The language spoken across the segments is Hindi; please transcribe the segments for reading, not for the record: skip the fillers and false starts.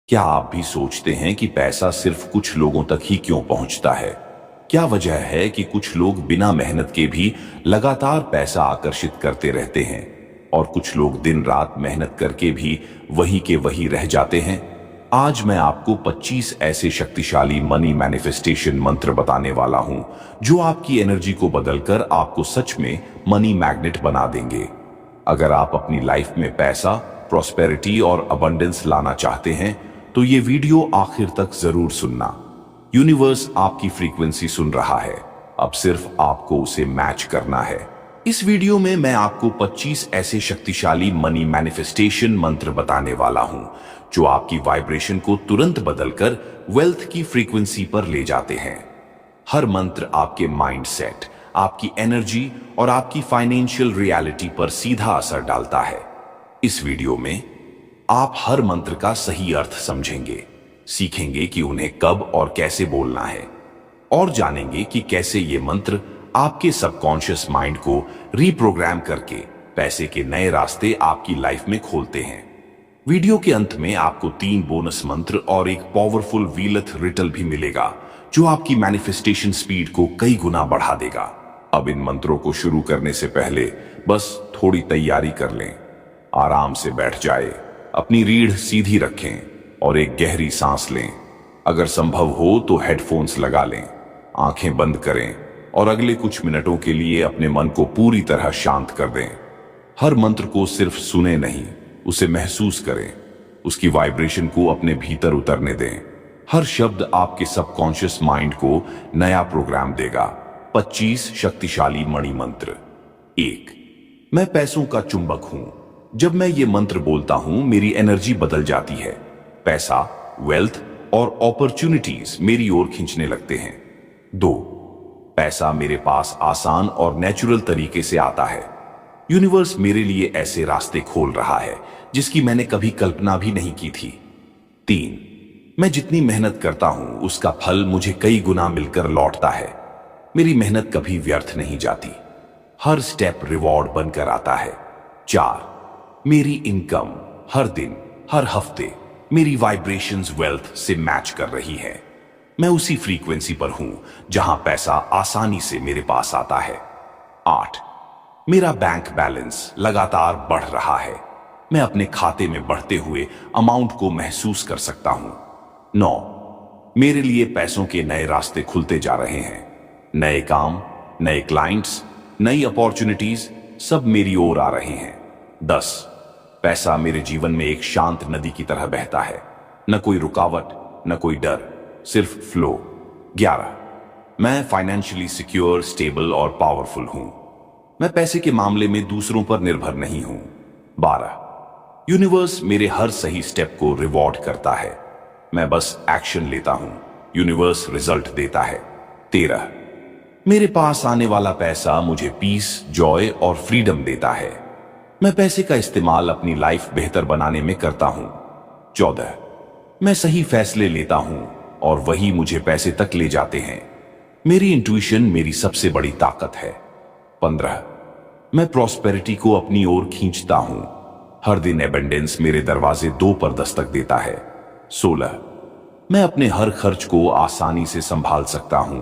क्या आप भी सोचते हैं कि पैसा सिर्फ कुछ लोगों तक ही क्यों पहुंचता है? क्या वजह है कि कुछ लोग बिना मेहनत के भी लगातार पैसा आकर्षित करते रहते हैं और कुछ लोग दिन रात मेहनत करके भी वही के वही रह जाते हैं? आज मैं आपको 25 ऐसे शक्तिशाली मनी मैनिफेस्टेशन मंत्र बताने वाला हूं जो आपकी एनर्जी को बदलकर आपको सच में मनी मैग्नेट बना देंगे। अगर आप अपनी लाइफ में पैसा, प्रॉस्पेरिटी और अबंडेंस लाना चाहते हैं तो ये वीडियो आखिर तक जरूर सुनना। यूनिवर्स आपकी फ्रीक्वेंसी सुन रहा है, अब सिर्फ आपको उसे मैच करना है। इस वीडियो में मैं आपको 25 ऐसे शक्तिशाली मनी मैनिफेस्टेशन मंत्र बताने वाला हूं जो आपकी वाइब्रेशन को तुरंत बदलकर वेल्थ की फ्रीक्वेंसी पर ले जाते हैं। हर मंत्र आपके माइंडसेट, आपकी एनर्जी और आपकी फाइनेंशियल रियलिटी पर सीधा असर डालता है। इस वीडियो में आप हर मंत्र का सही अर्थ समझेंगे, सीखेंगे कि उन्हें कब और कैसे बोलना है और जानेंगे कि कैसे ये मंत्र आपके सबकॉन्शियस माइंड को रीप्रोग्राम करके पैसे के नए रास्ते आपकी लाइफ में खोलते हैं। वीडियो के अंत में आपको 3 बोनस मंत्र और एक पावरफुल व्हीलथ रिटल भी मिलेगा जो आपकी मैनिफेस्टेशन स्पीड को कई गुना बढ़ा देगा। अब इन मंत्रों को शुरू करने से पहले बस थोड़ी तैयारी कर लें। आराम से बैठ जाए, अपनी रीढ़ सीधी रखें और एक गहरी सांस लें। अगर संभव हो तो हेडफोन्स लगा लें, आंखें बंद करें और अगले कुछ मिनटों के लिए अपने मन को पूरी तरह शांत कर दें। हर मंत्र को सिर्फ सुने नहीं, उसे महसूस करें, उसकी वाइब्रेशन को अपने भीतर उतरने दें। हर शब्द आपके सबकॉन्शियस माइंड को नया प्रोग्राम देगा। 25 शक्तिशाली मणि मंत्र। 1, मैं पैसों का चुंबक हूं। जब मैं ये मंत्र बोलता हूं मेरी एनर्जी बदल जाती है। पैसा, वेल्थ और अपॉर्चुनिटीज मेरी ओर खींचने लगते हैं। 2, पैसा मेरे पास आसान और नेचुरल तरीके से आता है। यूनिवर्स मेरे लिए ऐसे रास्ते खोल रहा है जिसकी मैंने कभी कल्पना भी नहीं की थी। 3, मैं जितनी मेहनत करता हूं उसका फल मुझे कई गुना मिलकर लौटता है। मेरी मेहनत कभी व्यर्थ नहीं जाती, हर स्टेप रिवॉर्ड बनकर आता है। 4, मेरी इनकम हर दिन, हर हफ्ते मेरी वाइब्रेशंस वेल्थ से मैच कर रही है। मैं उसी फ्रीक्वेंसी पर हूं जहां पैसा आसानी से मेरे पास आता है। 8, मेरा बैंक बैलेंस लगातार बढ़ रहा है। मैं अपने खाते में बढ़ते हुए अमाउंट को महसूस कर सकता हूं। 9, मेरे लिए पैसों के नए रास्ते खुलते जा रहे हैं। नए काम, नए क्लाइंट्स, नई अपॉर्चुनिटीज सब मेरी ओर आ रहे हैं। 10, पैसा मेरे जीवन में एक शांत नदी की तरह बहता है, न कोई रुकावट, न कोई डर, सिर्फ फ्लो। 11, मैं फाइनेंशियली सिक्योर, स्टेबल और पावरफुल हूं। मैं पैसे के मामले में दूसरों पर निर्भर नहीं हूं। 12, यूनिवर्स मेरे हर सही स्टेप को रिवॉर्ड करता है। मैं बस एक्शन लेता हूं, यूनिवर्स रिजल्ट देता है। 13, मेरे पास आने वाला पैसा मुझे पीस, जॉय और फ्रीडम देता है। मैं पैसे का इस्तेमाल अपनी लाइफ बेहतर बनाने में करता हूं। 14, मैं सही फैसले लेता हूं और वही मुझे पैसे तक ले जाते हैं। मेरी इंट्यूशन मेरी सबसे बड़ी ताकत है। 15, मैं प्रॉस्पेरिटी को अपनी ओर खींचता हूं। हर दिन एबंडेंस मेरे दरवाजे 2 पर दस्तक देता है। 16, मैं अपने हर खर्च को आसानी से संभाल सकता हूं।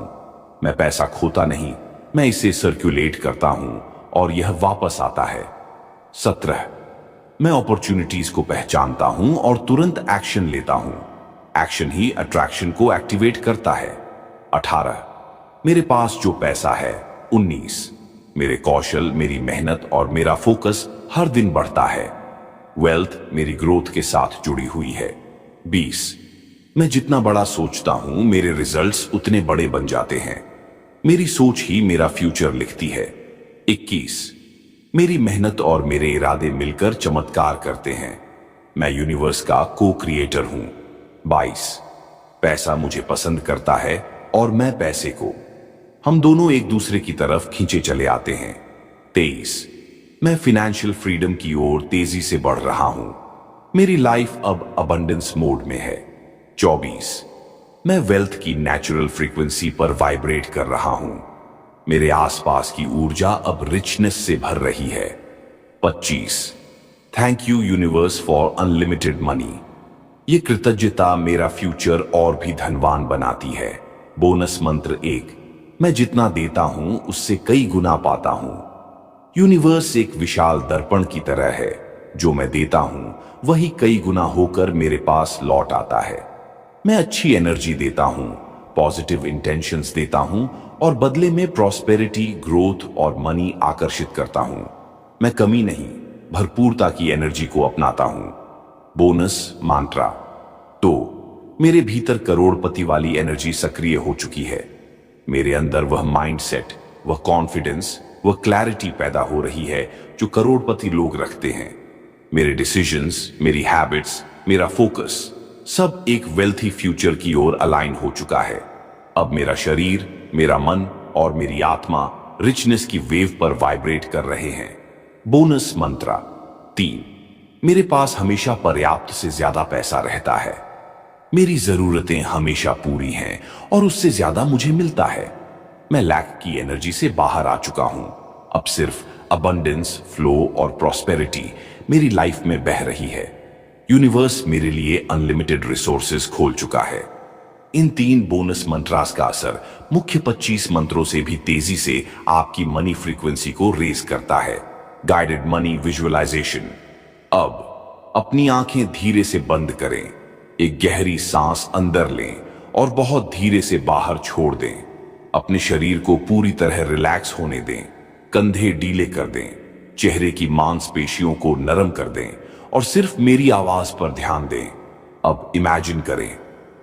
मैं पैसा खोता नहीं, मैं इसे सर्कुलेट करता हूं और यह वापस आता है। 17, मैं अपॉर्चुनिटीज को पहचानता हूं और तुरंत एक्शन लेता हूं। एक्शन ही अट्रैक्शन को एक्टिवेट करता है। 18, मेरे पास जो पैसा है। 19, मेरे कौशल, मेरी मेहनत और मेरा फोकस हर दिन बढ़ता है। वेल्थ मेरी ग्रोथ के साथ जुड़ी हुई है। 20, मैं जितना बड़ा सोचता हूं मेरे रिजल्ट्स उतने बड़े बन जाते हैं। मेरी सोच ही मेरा फ्यूचर लिखती है। 21, मेरी मेहनत और मेरे इरादे मिलकर चमत्कार करते हैं। मैं यूनिवर्स का को क्रिएटर हूं। 22, पैसा मुझे पसंद करता है और मैं पैसे को। हम दोनों एक दूसरे की तरफ खींचे चले आते हैं। 23, मैं फाइनेंशियल फ्रीडम की ओर तेजी से बढ़ रहा हूं। मेरी लाइफ अब अबंडेंस मोड में है। 24, मैं वेल्थ की नेचुरल फ्रीक्वेंसी पर वाइब्रेट कर रहा हूं। मेरे आसपास की ऊर्जा अब रिचनेस से भर रही है। 25, thank you universe for unlimited money. ये कृतज्ञता मेरा फ्यूचर और भी धनवान बनाती है। बोनस मंत्र 1, मैं जितना देता हूं उससे कई गुना पाता हूं। यूनिवर्स एक विशाल दर्पण की तरह है। जो मैं देता हूं वही कई गुना होकर मेरे पास लौट आता है। मैं अच्छी एनर्जी देता हूं, पॉजिटिव इंटेंशंस देता हूं और बदले में प्रॉस्पेरिटी, ग्रोथ और मनी आकर्षित करता हूं। मैं कमी नहीं, भरपूरता की एनर्जी को अपनाता हूं। बोनस mantra 2, मेरे भीतर करोड़पति वाली एनर्जी सक्रिय हो चुकी है। मेरे अंदर वह माइंडसेट, वह कॉन्फिडेंस, वह क्लैरिटी पैदा हो रही है जो करोड़पति लोग रखते हैं। मेरे डिसीजंस, मेरी हैबिट्स, मेरा फोकस सब एक वेल्थी फ्यूचर की ओर अलाइन हो चुका है। अब मेरा शरीर, मेरा मन और मेरी आत्मा रिचनेस की वेव पर वाइब्रेट कर रहे हैं। बोनस मंत्र 3, मेरे पास हमेशा पर्याप्त से ज्यादा पैसा रहता है। मेरी जरूरतें हमेशा पूरी हैं और उससे ज्यादा मुझे मिलता है। मैं लैक की एनर्जी से बाहर आ चुका हूं। अब सिर्फ अबंडेंस, फ्लो और प्रॉस्पेरिटी मेरी लाइफ में बह रही है। यूनिवर्स मेरे लिए अनलिमिटेड रिसोर्सेज खोल चुका है। इन 3 बोनस मंत्रास का असर मुख्य 25 मंत्रों से भी तेजी से आपकी मनी फ्रीक्वेंसी को रेज करता है। Guided money visualization. अब अपनी आंखें धीरे से बंद करें, एक गहरी सांस अंदर लें और बहुत धीरे से बाहर छोड़ दें। अपने शरीर को पूरी तरह रिलैक्स होने दें। कंधे ढीले कर दें, चेहरे की मांसपेशियों को नरम कर दें और सिर्फ मेरी आवाज पर ध्यान दें। अब इमेजिन करें,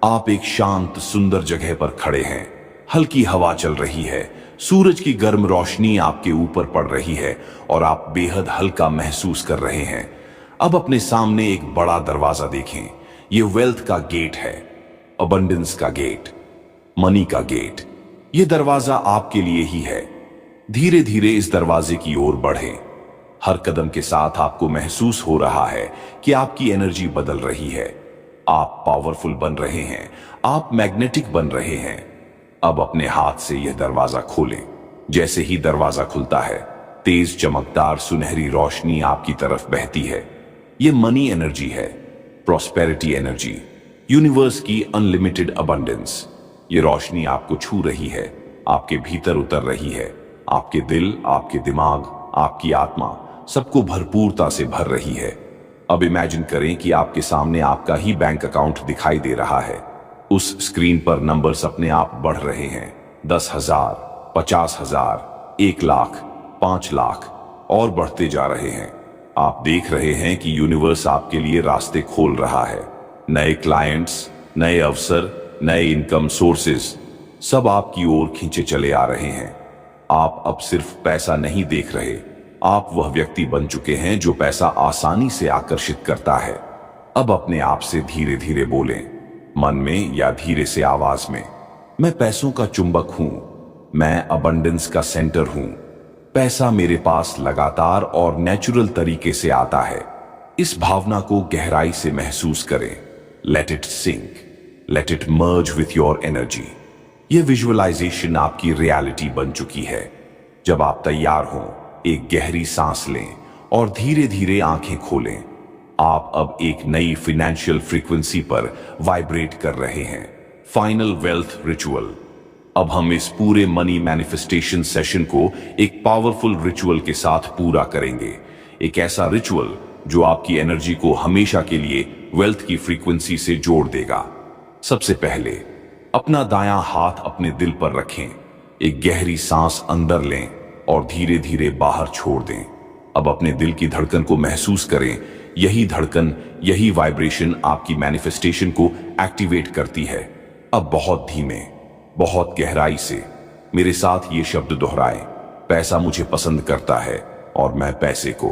आप एक शांत सुंदर जगह पर खड़े हैं। हल्की हवा चल रही है, सूरज की गर्म रोशनी आपके ऊपर पड़ रही है और आप बेहद हल्का महसूस कर रहे हैं। अब अपने सामने एक बड़ा दरवाजा देखें। ये वेल्थ का गेट है, अबंडेंस का गेट, मनी का गेट। ये दरवाजा आपके लिए ही है। धीरे धीरे इस दरवाजे की ओर बढ़ें। हर कदम के साथ आपको महसूस हो रहा है कि आपकी एनर्जी बदल रही है। आप पावरफुल बन रहे हैं, आप मैग्नेटिक बन रहे हैं। अब अपने हाथ से यह दरवाजा खोलें। जैसे ही दरवाजा खुलता है, तेज चमकदार सुनहरी रोशनी आपकी तरफ बहती है। यह मनी एनर्जी है, प्रॉस्पेरिटी एनर्जी, यूनिवर्स की अनलिमिटेड अबंडेंस। ये रोशनी आपको छू रही है, आपके भीतर उतर रही है। आपके दिल, आपके दिमाग, आपकी आत्मा सबको भरपूरता से भर रही है। अब इमेजिन करें कि आपके सामने आपका ही बैंक अकाउंट दिखाई दे रहा है। उस स्क्रीन पर नंबर्स अपने आप बढ़ रहे हैं। 10,000, 50,000, 1 लाख, 5 लाख और बढ़ते जा रहे हैं। आप देख रहे हैं कि यूनिवर्स आपके लिए रास्ते खोल रहा है। नए क्लाइंट्स, नए अवसर, नए इनकम सोर्सेस सब आपकी ओर खींचे चले आ रहे हैं। आप अब सिर्फ पैसा नहीं देख रहे, आप वह व्यक्ति बन चुके हैं जो पैसा आसानी से आकर्षित करता है। अब अपने आप से धीरे धीरे बोलें, मन में या धीरे से आवाज में, मैं पैसों का चुंबक हूं, मैं अबंडेंस का सेंटर हूं। पैसा मेरे पास लगातार और नेचुरल तरीके से आता है। इस भावना को गहराई से महसूस करें। Let it sink, let it merge with your energy. यह विजुअलाइजेशन आपकी रियलिटी बन चुकी है। जब आप तैयार हों, एक गहरी सांस लें और धीरे धीरे आंखें खोलें। आप अब एक नई फाइनेंशियल फ्रीक्वेंसी पर वाइब्रेट कर रहे हैं। Final wealth ritual. अब हम इस पूरे मनी मैनिफेस्टेशन सेशन को एक पावरफुल रिचुअल के साथ पूरा करेंगे। एक ऐसा रिचुअल जो आपकी एनर्जी को हमेशा के लिए वेल्थ की फ्रीक्वेंसी से जोड़ देगा। सबसे पहले अपना दायां हाथ अपने दिल पर रखें। एक गहरी सांस अंदर लें और धीरे धीरे बाहर छोड़ दें। अब अपने दिल की धड़कन को महसूस करें। यही धड़कन, यही वाइब्रेशन आपकी मैनिफेस्टेशन को एक्टिवेट करती है। अब बहुत धीमे, बहुत गहराई से मेरे साथ ये शब्द दोहराएं। पैसा मुझे पसंद करता है और मैं पैसे को।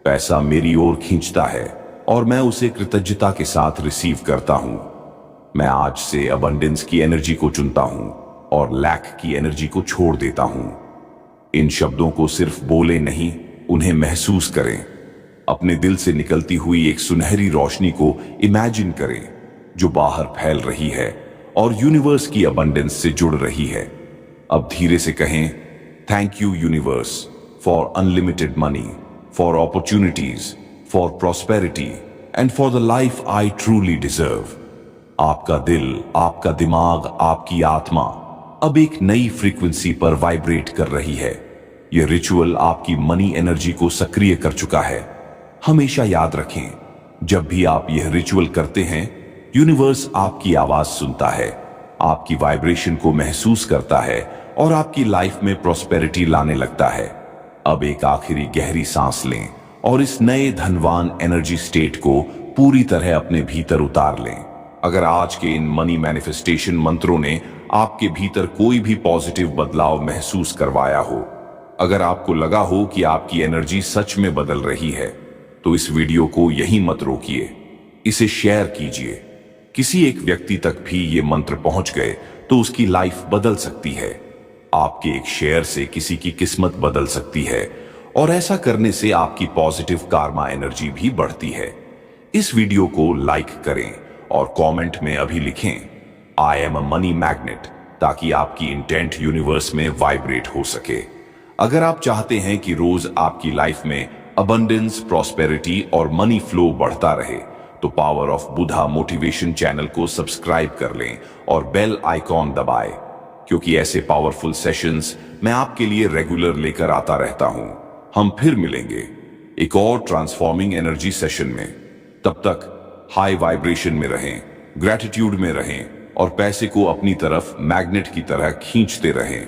पैसा मेरी ओर खींचता है और मैं उसे कृतज्ञता के साथ रिसीव करता हूं। मैं आज से अबंडेंस की एनर्जी को चुनता हूं और लैक की एनर्जी को छोड़ देता हूं। इन शब्दों को सिर्फ बोले नहीं, उन्हें महसूस करें। अपने दिल से निकलती हुई एक सुनहरी रोशनी को इमेजिन करें जो बाहर फैल रही है और यूनिवर्स की अबंडेंस से जुड़ रही है। अब धीरे से कहें, thank you universe for unlimited money, for opportunities, for prosperity and for the life I truly deserve. आपका दिल, आपका दिमाग, आपकी आत्मा अब एक नई फ्रीक्वेंसी पर वाइब्रेट कर रही है। यह रिचुअल आपकी मनी एनर्जी को सक्रिय कर चुका है। हमेशा याद रखें, जब भी आप यह रिचुअल करते हैं, यूनिवर्स आपकी आवाज सुनता है, आपकी वाइब्रेशन को महसूस करता है और आपकी लाइफ में प्रॉस्पेरिटी लाने लगता है। अब एक आखिरी गहरी सांस लें और इस नए धनवान एनर्जी स्टेट को पूरी तरह अपने भीतर उतार लें। अगर आज के इन मनी मैनिफेस्टेशन मंत्रों ने आपके भीतर कोई भी पॉजिटिव बदलाव महसूस करवाया हो, अगर आपको लगा हो कि आपकी एनर्जी सच में बदल रही है, तो इस वीडियो को यहीं मत रोकिए, इसे शेयर कीजिए। किसी एक व्यक्ति तक भी ये मंत्र पहुंच गए तो उसकी लाइफ बदल सकती है। आपके एक शेयर से किसी की किस्मत बदल सकती है और ऐसा करने से आपकी पॉजिटिव कार्मा एनर्जी भी बढ़ती है। इस वीडियो को लाइक करें और कमेंट में अभी लिखें, I am a money magnet, ताकि आपकी इंटेंट यूनिवर्स में वाइब्रेट हो सके। अगर आप चाहते हैं कि रोज आपकी लाइफ में अबंडेंस, प्रॉस्पेरिटी और मनी फ्लो बढ़ता रहे, तो power of Buddha motivation channel को सब्सक्राइब कर लें और बेल आइकॉन दबाएं, क्योंकि ऐसे पावरफुल सेशंस मैं आपके लिए रेगुलर लेकर आता रहता हूं। हम फिर मिलेंगे एक और ट्रांसफॉर्मिंग एनर्जी सेशन में। तब तक हाई वाइब्रेशन में रहें, ग्रैटिट्यूड में रहें और पैसे को अपनी तरफ मैग्नेट की तरह खींचते रहें।